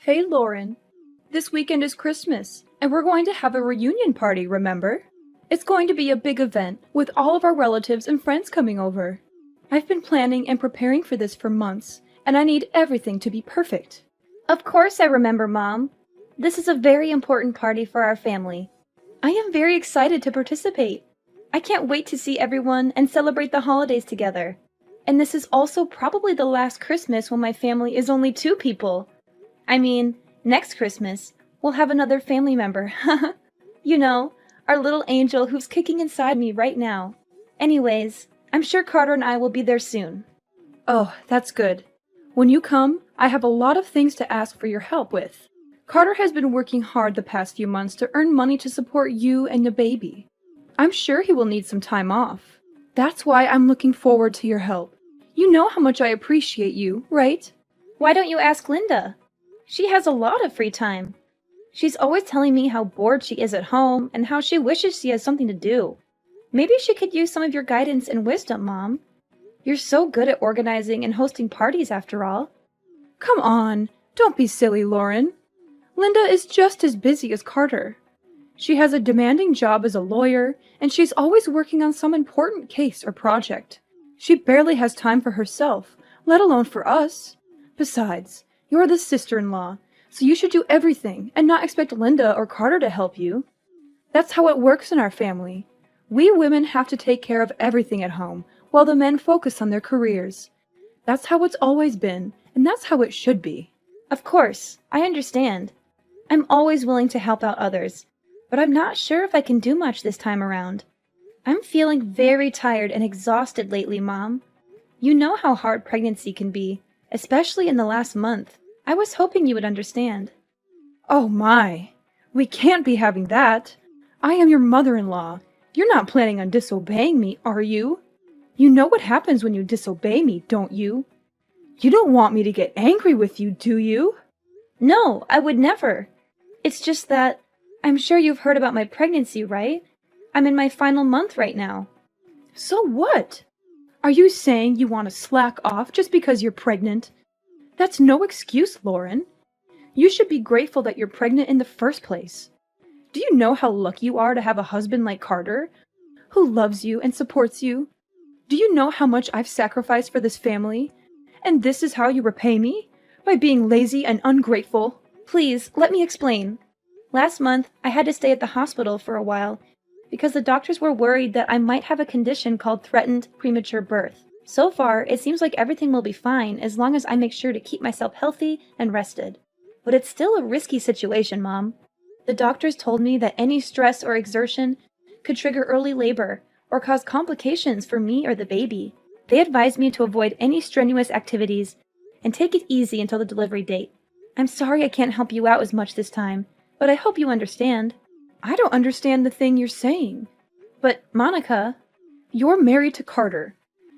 Hey Lauren, this weekend is Christmas, and we're going to have a reunion party, remember? It's going to be a big event, with all of our relatives and friends coming over. I've been planning and preparing for this for months, and I need everything to be perfect. Of course I remember, Mom. This is a very important party for our family. I am very excited to participate. I can't wait to see everyone and celebrate the holidays together. And this is also probably the last Christmas when my family is only 2 people. I mean, next Christmas, we'll have another family member. You know, our little angel who's kicking inside me right now. Anyways, I'm sure Carter and I will be there soon. Oh, that's good. When you come, I have a lot of things to ask for your help with. Carter has been working hard the past few months to earn money to support you and the baby. I'm sure he will need some time off. That's why I'm looking forward to your help. You know how much I appreciate you, right? Why don't you ask Linda? She has a lot of free time. She's always telling me how bored she is at home and how she wishes she has something to do. Maybe she could use some of your guidance and wisdom, Mom. You're so good at organizing and hosting parties after all. Come on, don't be silly, Lauren. Linda is just as busy as Carter. She has a demanding job as a lawyer, and she's always working on some important case or project. She barely has time for herself, let alone for us. Besides, you're the sister-in-law, so you should do everything and not expect Linda or Carter to help you. That's how it works in our family. We women have to take care of everything at home, while the men focus on their careers. That's how it's always been, and that's how it should be. Of course, I understand. I'm always willing to help out others, but I'm not sure if I can do much this time around. I'm feeling very tired and exhausted lately, Mom. You know how hard pregnancy can be, especially in the last month. I was hoping you would understand. Oh my! We can't be having that! I am your mother-in-law. You're not planning on disobeying me, are you? You know what happens when you disobey me, don't you? You don't want me to get angry with you, do you? No, I would never. It's just that I'm sure you've heard about my pregnancy, right? I'm in my final month right now. So what? Are you saying you want to slack off just because you're pregnant? That's no excuse, Lauren. You should be grateful that you're pregnant in the first place. Do you know how lucky you are to have a husband like Carter, who loves you and supports you? Do you know how much I've sacrificed for this family? And this is how you repay me? By being lazy and ungrateful? Please, let me explain. Last month, I had to stay at the hospital for a while because the doctors were worried that I might have a condition called threatened premature birth. So far, it seems like everything will be fine as long as I make sure to keep myself healthy and rested. But it's still a risky situation, Mom. The doctors told me that any stress or exertion could trigger early labor or cause complications for me or the baby. They advised me to avoid any strenuous activities and take it easy until the delivery date. I'm sorry I can't help you out as much this time, but I hope you understand. I don't understand the thing you're saying. But, Monica, you're married to Carter.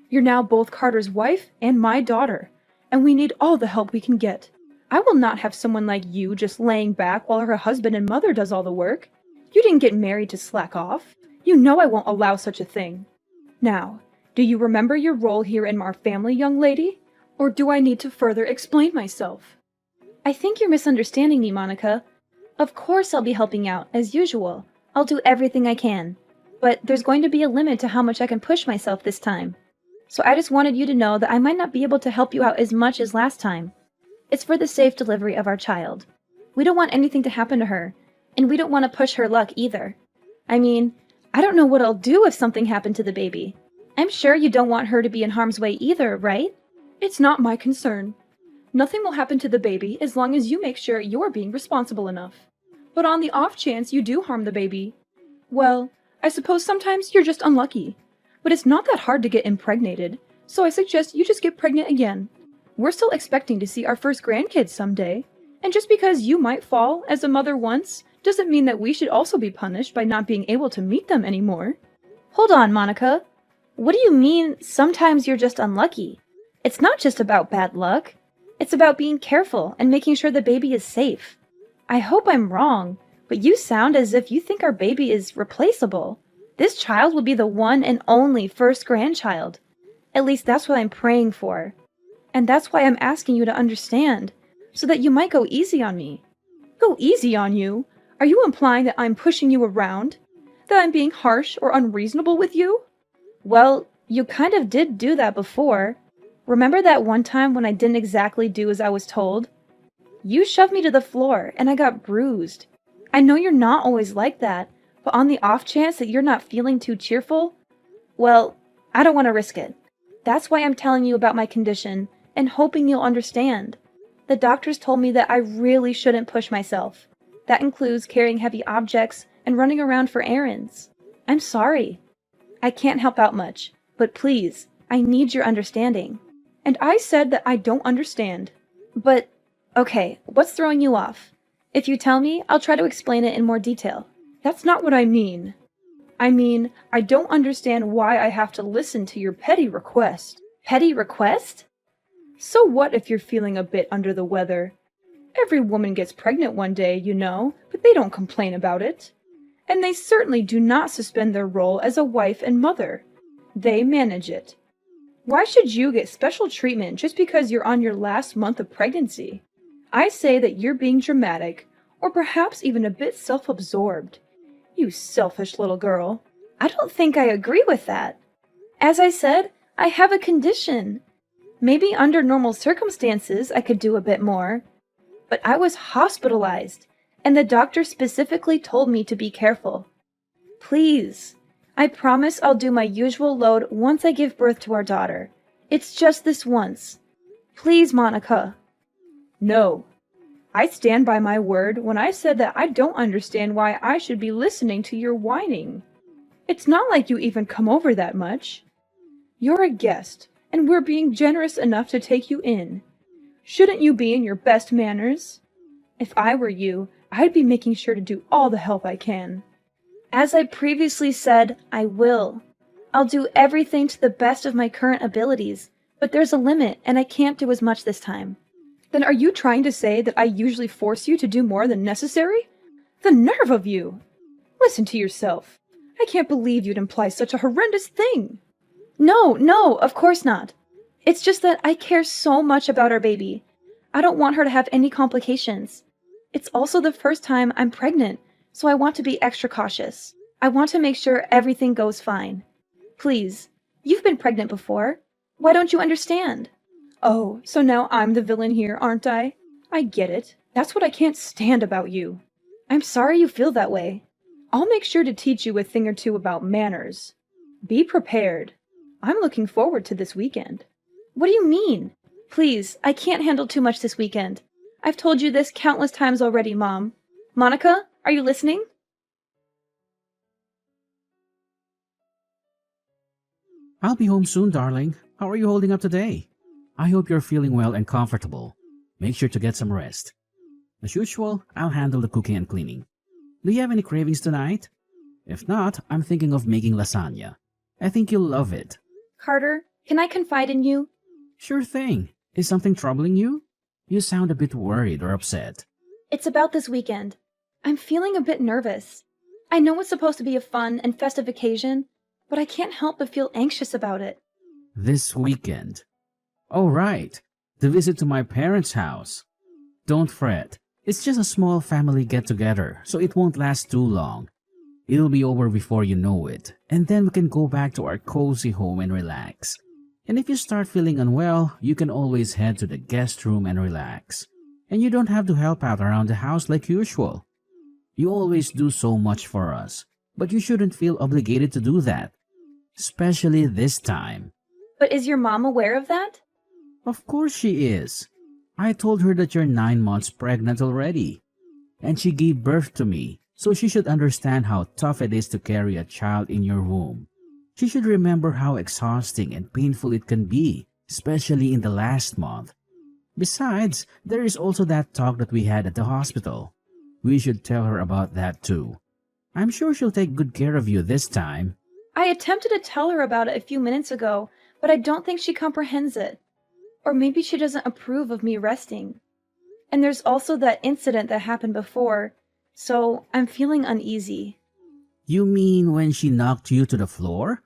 You're now both Carter's wife and my daughter, and we need all the help we can get. I will not have someone like you just laying back while her husband and mother does all the work. You didn't get married to slack off. You know I won't allow such a thing. Now, do you remember your role here in our family, young lady? Or do I need to further explain myself? I think you're misunderstanding me, Monica. Of course I'll be helping out, as usual. I'll do everything I can. But there's going to be a limit to how much I can push myself this time. So I just wanted you to know that I might not be able to help you out as much as last time. It's for the safe delivery of our child. We don't want anything to happen to her, and we don't want to push her luck either. I mean, I don't know what I'll do if something happened to the baby. I'm sure you don't want her to be in harm's way either, right? It's not my concern. Nothing will happen to the baby as long as you make sure you're being responsible enough. But on the off chance you do harm the baby, well, I suppose sometimes you're just unlucky. But it's not that hard to get impregnated, so I suggest you just get pregnant again. We're still expecting to see our first grandkids someday, and just because you might fall as a mother once doesn't mean that we should also be punished by not being able to meet them anymore. Hold on, Monica. What do you mean sometimes you're just unlucky? It's not just about bad luck. It's about being careful and making sure the baby is safe. I hope I'm wrong, but you sound as if you think our baby is replaceable. This child will be the one and only first grandchild. At least that's what I'm praying for. And that's why I'm asking you to understand. so that you might go easy on me. Go easy on you? Are you implying that I'm pushing you around? That I'm being harsh or unreasonable with you? Well, you kind of did do that before. Remember that one time when I didn't exactly do as I was told? You shoved me to the floor, and I got bruised. I know you're not always like that, but on the off chance that you're not feeling too cheerful, well, I don't want to risk it. That's why I'm telling you about my condition, and hoping you'll understand. The doctors told me that I really shouldn't push myself. That includes carrying heavy objects and running around for errands. I'm sorry. I can't help out much, but please, I need your understanding. And I said that I don't understand. But, okay, what's throwing you off? If you tell me, I'll try to explain it in more detail. That's not what I mean. I mean, I don't understand why I have to listen to your petty request. Petty request? So what if you're feeling a bit under the weather? Every woman gets pregnant one day, you know, but they don't complain about it. And they certainly do not suspend their role as a wife and mother. They manage it. Why should you get special treatment just because you're on your last month of pregnancy? I say that you're being dramatic, or perhaps even a bit self-absorbed. You selfish little girl. I don't think I agree with that. As I said, I have a condition. Maybe under normal circumstances I could do a bit more. But I was hospitalized, and the doctor specifically told me to be careful. Please, I promise I'll do my usual load once I give birth to our daughter. It's just this once. Please, Monica. No. I stand by my word when I said that I don't understand why I should be listening to your whining. It's not like you even come over that much. You're a guest, and we're being generous enough to take you in. Shouldn't you be in your best manners? If I were you, I'd be making sure to do all the help I can. As I previously said, I will. I'll do everything to the best of my current abilities, but there's a limit, and I can't do as much this time. Then are you trying to say that I usually force you to do more than necessary? The nerve of you! Listen to yourself. I can't believe you'd imply such a horrendous thing. No, of course not. It's just that I care so much about our baby. I don't want her to have any complications. It's also the first time I'm pregnant, so I want to be extra cautious. I want to make sure everything goes fine. Please, you've been pregnant before. Why don't you understand? Oh, so now I'm the villain here, aren't I? I get it. That's what I can't stand about you. I'm sorry you feel that way. I'll make sure to teach you a thing or two about manners. Be prepared. I'm looking forward to this weekend. What do you mean? Please, I can't handle too much this weekend. I've told you this countless times already, Mom. Monica, are you listening? I'll be home soon, darling. How are you holding up today? I hope you're feeling well and comfortable. Make sure to get some rest. As usual, I'll handle the cooking and cleaning. Do you have any cravings tonight? If not, I'm thinking of making lasagna. I think you'll love it. Carter, can I confide in you? Sure thing. Is something troubling you? You sound a bit worried or upset. It's about this weekend. I'm feeling a bit nervous. I know it's supposed to be a fun and festive occasion, but I can't help but feel anxious about it. This weekend? Oh, right. The visit to my parents' house. Don't fret. It's just a small family get-together, so it won't last too long. It'll be over before you know it, and then we can go back to our cozy home and relax. And if you start feeling unwell, you can always head to the guest room and relax. And you don't have to help out around the house like usual. You always do so much for us, but you shouldn't feel obligated to do that. Especially this time. But is your mom aware of that? Of course she is. I told her that you're 9 months pregnant already. And she gave birth to me, so she should understand how tough it is to carry a child in your womb. She should remember how exhausting and painful it can be, especially in the last month. Besides, there is also that talk that we had at the hospital. We should tell her about that too. I'm sure she'll take good care of you this time. I attempted to tell her about it a few minutes ago, but I don't think she comprehends it. Or maybe she doesn't approve of me resting. And there's also that incident that happened before, so I'm feeling uneasy. You mean when she knocked you to the floor?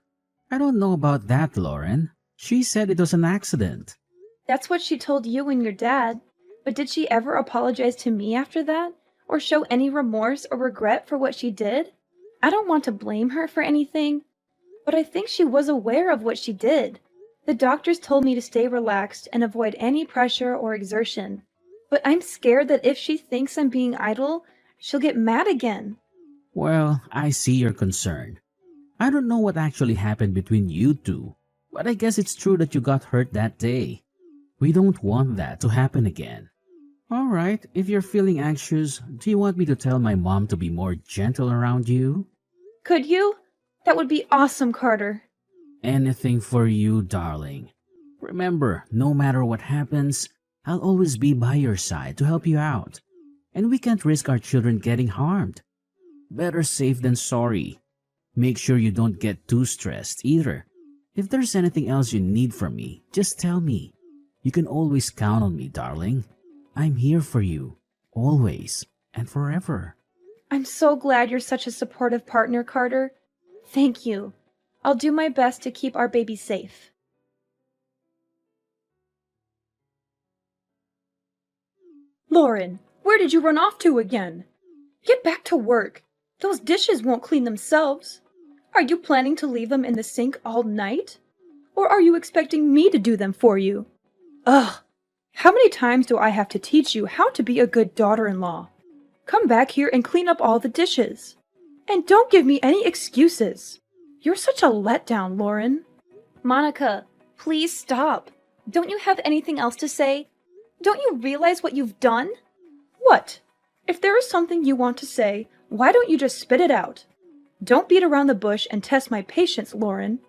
I don't know about that, Lauren. She said it was an accident. That's what she told you and your dad. But did she ever apologize to me after that? Or show any remorse or regret for what she did? I don't want to blame her for anything, but I think she was aware of what she did. The doctors told me to stay relaxed and avoid any pressure or exertion. But I'm scared that if she thinks I'm being idle, she'll get mad again. Well, I see your concern. I don't know what actually happened between you two, but I guess it's true that you got hurt that day. We don't want that to happen again. Alright, if you're feeling anxious, do you want me to tell my mom to be more gentle around you? Could you? That would be awesome, Carter. Anything for you, darling. Remember, no matter what happens, I'll always be by your side to help you out. And we can't risk our children getting harmed. Better safe than sorry. Make sure you don't get too stressed either. If there's anything else you need from me, just tell me. You can always count on me, darling. I'm here for you, always and forever. I'm so glad you're such a supportive partner, Carter. Thank you. I'll do my best to keep our baby safe. Lauren, where did you run off to again? Get back to work. Those dishes won't clean themselves. Are you planning to leave them in the sink all night? Or are you expecting me to do them for you? Ugh! How many times do I have to teach you how to be a good daughter-in-law? Come back here and clean up all the dishes. And don't give me any excuses. You're such a letdown, Lauren. Monica, please stop. Don't you have anything else to say? Don't you realize what you've done? What? If there is something you want to say, why don't you just spit it out? Don't beat around the bush and test my patience, Lauren.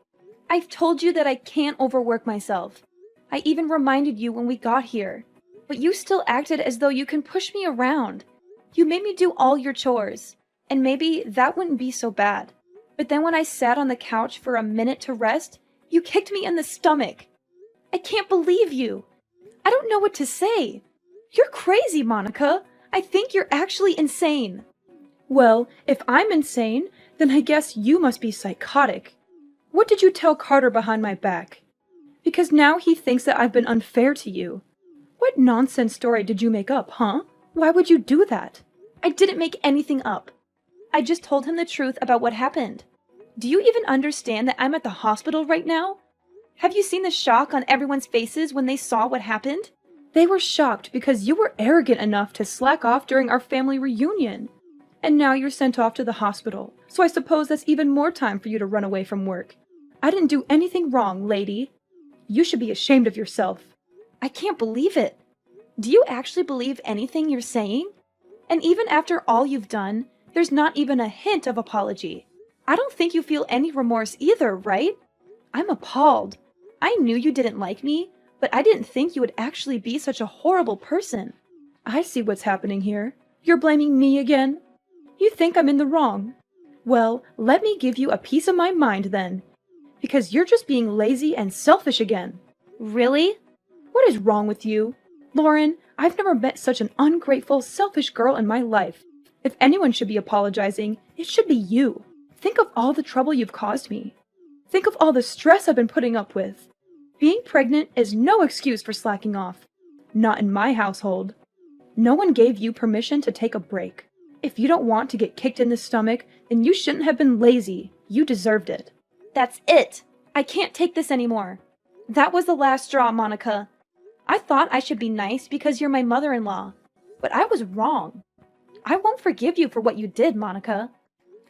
I've told you that I can't overwork myself. I even reminded you when we got here. But you still acted as though you can push me around. You made me do all your chores. And maybe that wouldn't be so bad. But then when I sat on the couch for a minute to rest, you kicked me in the stomach. I can't believe you. I don't know what to say. You're crazy, Monica. I think you're actually insane. Well, if I'm insane, then I guess you must be psychotic. What did you tell Carter behind my back? Because now he thinks that I've been unfair to you. What nonsense story did you make up, huh? Why would you do that? I didn't make anything up. I just told him the truth about what happened. Do you even understand that I'm at the hospital right now? Have you seen the shock on everyone's faces when they saw what happened? They were shocked because you were arrogant enough to slack off during our family reunion. And now you're sent off to the hospital, so I suppose that's even more time for you to run away from work. I didn't do anything wrong, lady. You should be ashamed of yourself. I can't believe it. Do you actually believe anything you're saying? And even after all you've done, there's not even a hint of apology. I don't think you feel any remorse either, right? I'm appalled. I knew you didn't like me, but I didn't think you would actually be such a horrible person. I see what's happening here. You're blaming me again? You think I'm in the wrong. Well, let me give you a piece of my mind then. Because you're just being lazy and selfish again. Really? What is wrong with you? Lauren, I've never met such an ungrateful, selfish girl in my life. If anyone should be apologizing, it should be you. Think of all the trouble you've caused me. Think of all the stress I've been putting up with. Being pregnant is no excuse for slacking off. Not in my household. No one gave you permission to take a break. If you don't want to get kicked in the stomach, then you shouldn't have been lazy. You deserved it. That's it. I can't take this anymore. That was the last straw, Monica. I thought I should be nice because you're my mother-in-law, but I was wrong. I won't forgive you for what you did, Monica.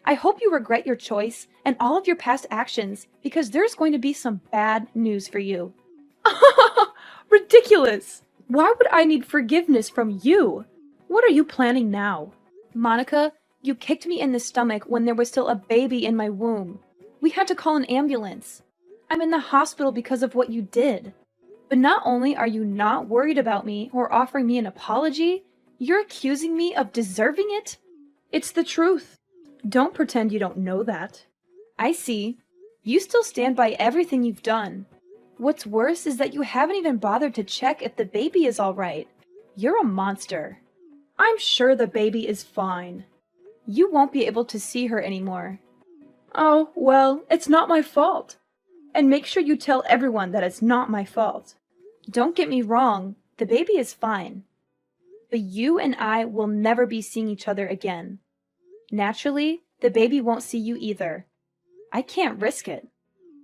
I hope you regret your choice and all of your past actions because there's going to be some bad news for you. Ridiculous! Why would I need forgiveness from you? What are you planning now? Monica, you kicked me in the stomach when there was still a baby in my womb. We had to call an ambulance. I'm in the hospital because of what you did. But not only are you not worried about me or offering me an apology, you're accusing me of deserving it? It's the truth. Don't pretend you don't know that. I see. You still stand by everything you've done. What's worse is that you haven't even bothered to check if the baby is all right. You're a monster. I'm sure the baby is fine. You won't be able to see her anymore. Oh, well, it's not my fault. And make sure you tell everyone that it's not my fault. Don't get me wrong, the baby is fine. but you and I will never be seeing each other again. Naturally, the baby won't see you either. I can't risk it.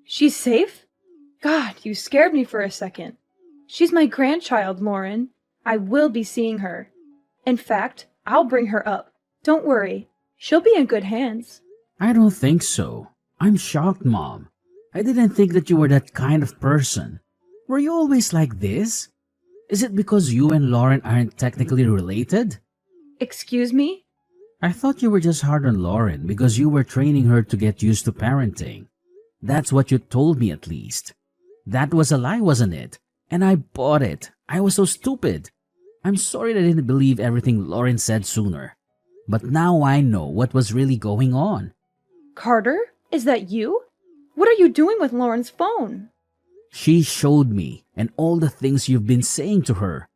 She's safe? God, you scared me for a second. She's my grandchild, Lauren. I will be seeing her. In fact, I'll bring her up. Don't worry. She'll be in good hands. I don't think so. I'm shocked, Mom. I didn't think that you were that kind of person. Were you always like this? Is it because you and Lauren aren't technically related? Excuse me? I thought you were just hard on Lauren because you were training her to get used to parenting. That's what you told me, at least. That was a lie, wasn't it? And I bought it. I was so stupid. I'm sorry that I didn't believe everything Lauren said sooner. But now I know what was really going on. Carter, is that you? What are you doing with Lauren's phone? She showed me, and all the things you've been saying to her.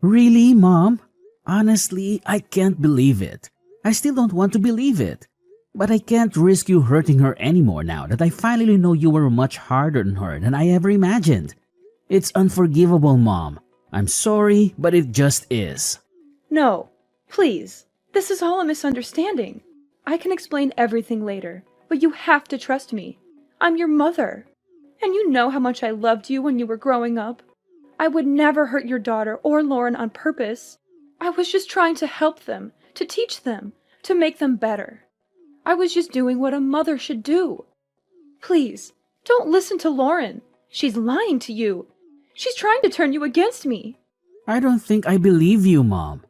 Really, Mom? Honestly, I can't believe it. I still don't want to believe it. But I can't risk you hurting her anymore now that I finally know you were much harder on her than I ever imagined. It's unforgivable, Mom. I'm sorry, but it just is. No, please. This is all a misunderstanding. I can explain everything later, but you have to trust me. I'm your mother. And you know how much I loved you when you were growing up. I would never hurt your daughter or Lauren on purpose. I was just trying to help them, to teach them, to make them better. I was just doing what a mother should do. Please, don't listen to Lauren. She's lying to you. She's trying to turn you against me. I don't think I believe you, Mom.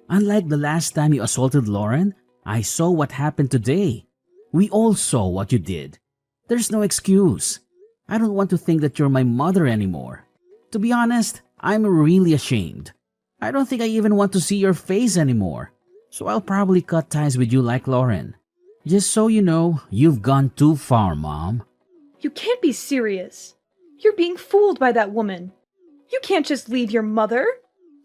Unlike the last time you assaulted Lauren, I saw what happened today. We all saw what you did. There's no excuse. I don't want to think that you're my mother anymore. To be honest, I'm really ashamed. I don't think I even want to see your face anymore. So I'll probably cut ties with you like Lauren. Just so you know, you've gone too far, Mom. You can't be serious. You're being fooled by that woman. You can't just leave your mother.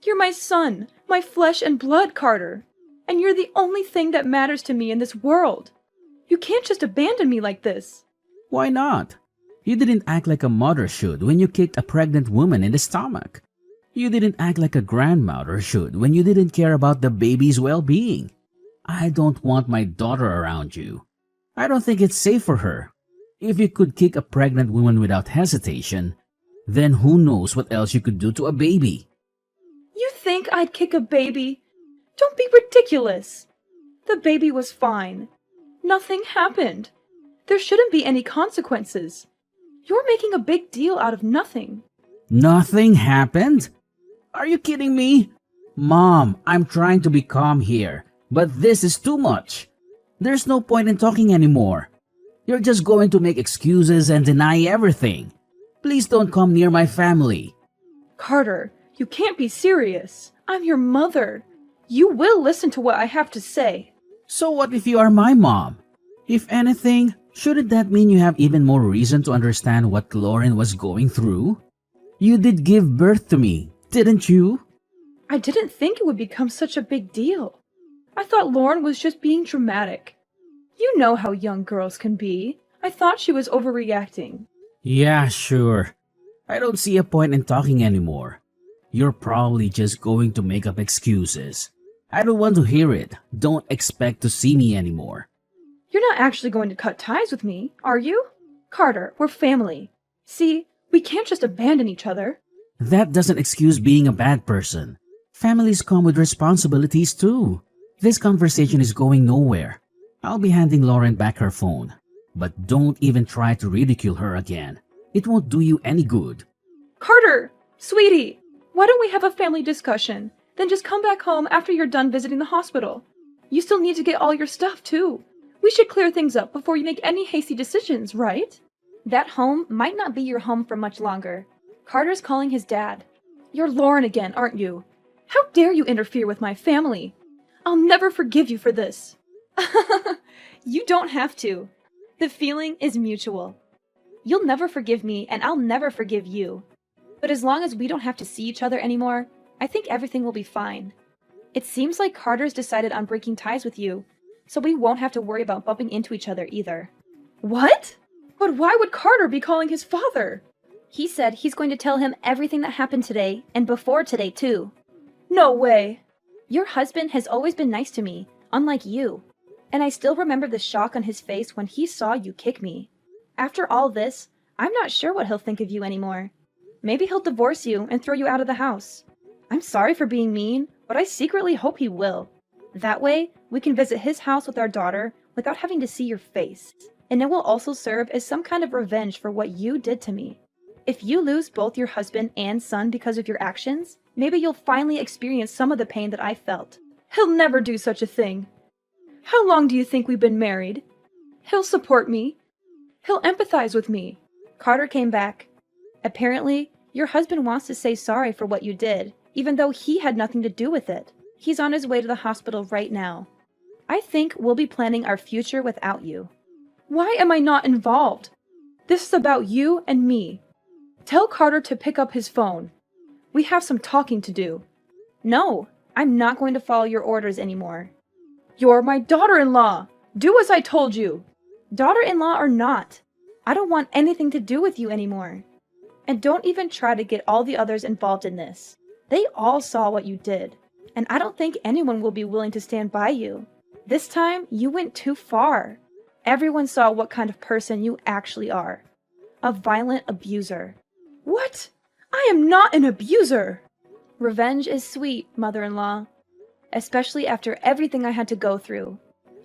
You're my son, my flesh and blood, Carter. And you're the only thing that matters to me in this world. You can't just abandon me like this. Why not? You didn't act like a mother should when you kicked a pregnant woman in the stomach. You didn't act like a grandmother should when you didn't care about the baby's well-being. I don't want my daughter around you. I don't think it's safe for her. If you could kick a pregnant woman without hesitation, then who knows what else you could do to a baby. You think I'd kick a baby? Don't be ridiculous. The baby was fine. Nothing happened. There shouldn't be any consequences. You're making a big deal out of nothing. Nothing happened? Are you kidding me? Mom, I'm trying to be calm here, but this is too much. There's no point in talking anymore. You're just going to make excuses and deny everything. Please don't come near my family. Carter, you can't be serious. I'm your mother. You will listen to what I have to say. So what if you are my mom? If anything, shouldn't that mean you have even more reason to understand what Lauren was going through? You did give birth to me, didn't you? I didn't think it would become such a big deal. I thought Lauren was just being dramatic. You know how young girls can be. I thought she was overreacting. Yeah, sure. I don't see a point in talking anymore. You're probably just going to make up excuses. I don't want to hear it. Don't expect to see me anymore. You're not actually going to cut ties with me, are you? Carter, we're family. See, we can't just abandon each other. That doesn't excuse being a bad person. Families come with responsibilities too. This conversation is going nowhere. I'll be handing Lauren back her phone. But don't even try to ridicule her again. It won't do you any good. Carter! Sweetie! Why don't we have a family discussion? Then just come back home after you're done visiting the hospital. You still need to get all your stuff too. We should clear things up before you make any hasty decisions, right? That home might not be your home for much longer. Carter's calling his dad. You're Lauren again, aren't you? How dare you interfere with my family? I'll never forgive you for this. You don't have to. The feeling is mutual. You'll never forgive me, and I'll never forgive you. But as long as we don't have to see each other anymore, I think everything will be fine. It seems like Carter's decided on breaking ties with you, so we won't have to worry about bumping into each other either. What? But why would Carter be calling his father? He said he's going to tell him everything that happened today, and before today too. No way. Your husband has always been nice to me, unlike you. And I still remember the shock on his face when he saw you kick me. After all this, I'm not sure what he'll think of you anymore. Maybe he'll divorce you and throw you out of the house. I'm sorry for being mean, but I secretly hope he will. That way, we can visit his house with our daughter without having to see your face. And it will also serve as some kind of revenge for what you did to me. If you lose both your husband and son because of your actions, maybe you'll finally experience some of the pain that I felt. He'll never do such a thing. How long do you think we've been married? He'll support me. He'll empathize with me. Carter came back. Apparently, your husband wants to say sorry for what you did, even though he had nothing to do with it. He's on his way to the hospital right now. I think we'll be planning our future without you. Why am I not involved? This is about you and me. Tell Carter to pick up his phone. We have some talking to do. No, I'm not going to follow your orders anymore. You're my daughter-in-law. Do as I told you. Daughter-in-law or not, I don't want anything to do with you anymore. And don't even try to get all the others involved in this. They all saw what you did, and I don't think anyone will be willing to stand by you. This time, you went too far. Everyone saw what kind of person you actually are. A violent abuser. What? I am not an abuser! Revenge is sweet, mother-in-law. Especially after everything I had to go through.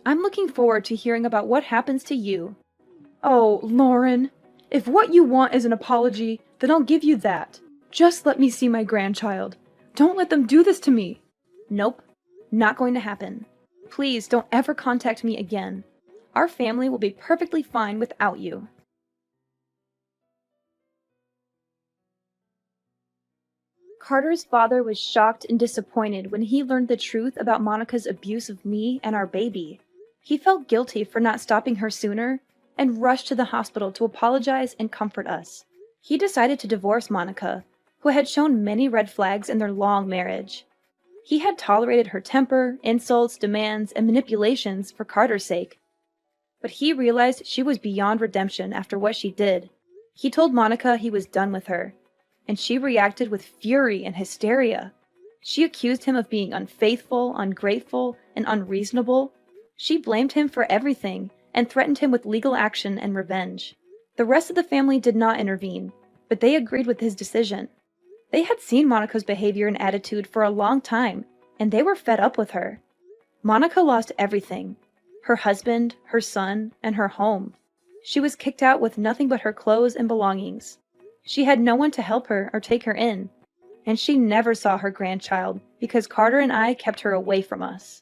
I'm looking forward to hearing about what happens to you. Oh, Lauren. If what you want is an apology, then I'll give you that. Just let me see my grandchild. Don't let them do this to me. Nope. Not going to happen. Please don't ever contact me again. Our family will be perfectly fine without you. Carter's father was shocked and disappointed when he learned the truth about Monica's abuse of me and our baby. He felt guilty for not stopping her sooner and rushed to the hospital to apologize and comfort us. He decided to divorce Monica, who had shown many red flags in their long marriage. He had tolerated her temper, insults, demands, and manipulations for Carter's sake. But he realized she was beyond redemption after what she did. He told Monica he was done with her, and she reacted with fury and hysteria. She accused him of being unfaithful, ungrateful, and unreasonable. She blamed him for everything and threatened him with legal action and revenge. The rest of the family did not intervene, but they agreed with his decision. They had seen Monica's behavior and attitude for a long time, and they were fed up with her. Monica lost everything: her husband, her son, and her home. She was kicked out with nothing but her clothes and belongings. She had no one to help her or take her in, and she never saw her grandchild because Carter and I kept her away from us.